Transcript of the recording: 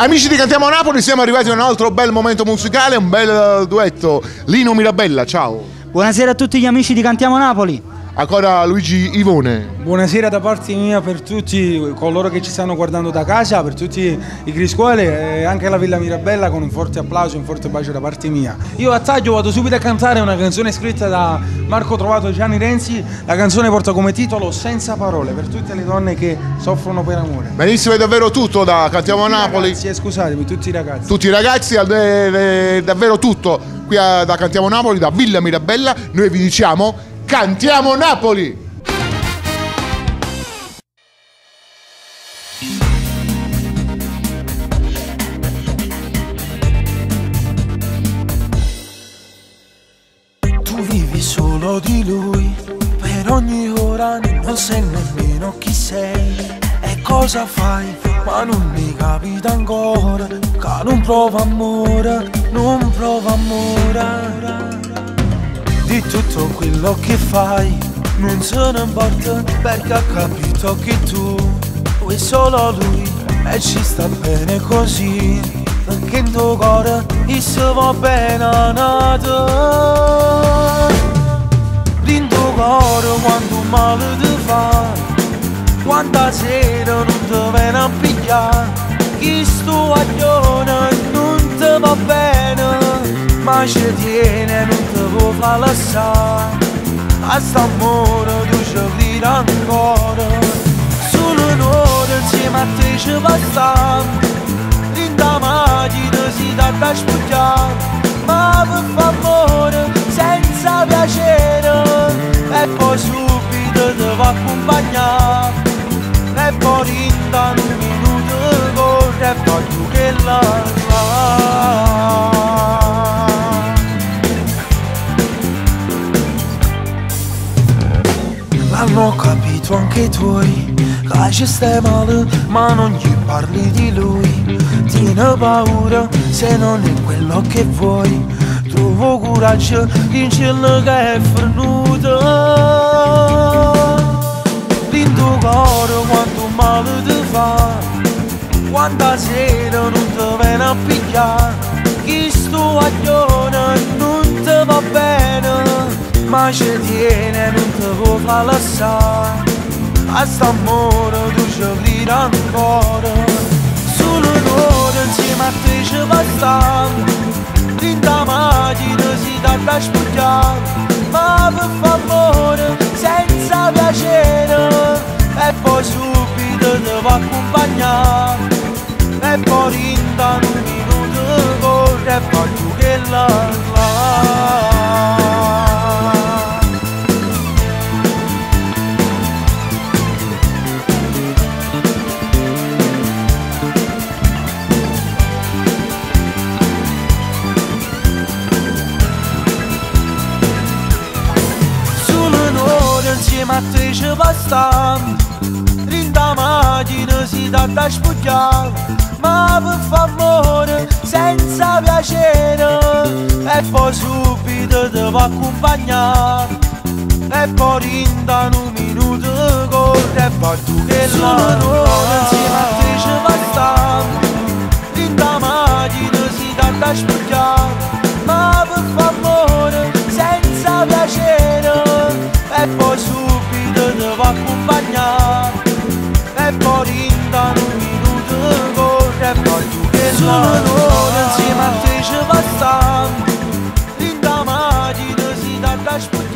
Amici di Cantiamo Napoli, siamo arrivati a un altro bel momento musicale, un bel duetto. Lino Mirabella, ciao. Buonasera a tutti gli amici di Cantiamo Napoli. Ancora Luigi Ivone. Buonasera da parte mia per tutti coloro che ci stanno guardando da casa, per tutti i Criscuoli e anche la Villa Mirabella, con un forte applauso e un forte bacio da parte mia. Io a taglio vado subito a cantare una canzone scritta da Marco Trovato e Gianni Renzi. La canzone porta come titolo Senza parole, per tutte le donne che soffrono per amore. Benissimo, è davvero tutto da Cantiamo Napoli. Ragazzi, scusatemi, tutti i ragazzi. Tutti i ragazzi, è davvero tutto qui da Cantiamo Napoli, da Villa Mirabella. Noi vi diciamo Cantiamo Napoli! Tu vivi solo di lui, per ogni ora non sai nemmeno chi sei e cosa fai, ma non mi capita ancora, che non prova amore, non prova amore. Di tutto quello che fai non se ne importa, perché ha capito che tu vuoi solo lui e ci sta bene così, perché in tuo cuore se va bene nata. In tuo cuore quanto male ti fa, quanta sera non ti viene a pigliare, chi sto aglione non ti va bene, ma ci tiene, non ti può far lasciare. A st'amore tu ci credi ancora, solo noi insieme a te ci passiamo, in da macchina si dà da spugliare, ma per favore senza piacere, e poi subito ti va a accompagnare, e poi in da un minuto corre e poi tu che la L'hanno capito anche i tuoi, che ci stai male, ma non gli parli di lui. Tieni paura se non è quello che vuoi, trovo coraggio in cielo che è fornuto. In tuo cuore quanto male ti fa, quanta sera non ti viene a pigliare, chi sto aglione non ti va bene, ma ci tiene, non ti può far lasciare. A st'amore tu ci credi ancora, solo noi insieme a te ci passiamo, in da macchina si dà da spugliare, ma per favore senza piacere, e poi subito ti va a accompagnare, e poi in da un minuto corre e poi tu che la insieme a te ci passiamo, in da macchina si dà da spugliare, ma per favore senza piacere, e poi subito ti va a accompagnare, e poi in da un minuto corre e poi tu che la insieme a te ci passiamo, in da macchina si dà da spugliare, ma per favore senza piacere, e poi subito ti va a accompagnare, e poi in da un minuto corre e poi tu che la noi insieme a te ci passiamo, in da macchina si dà da spugliare.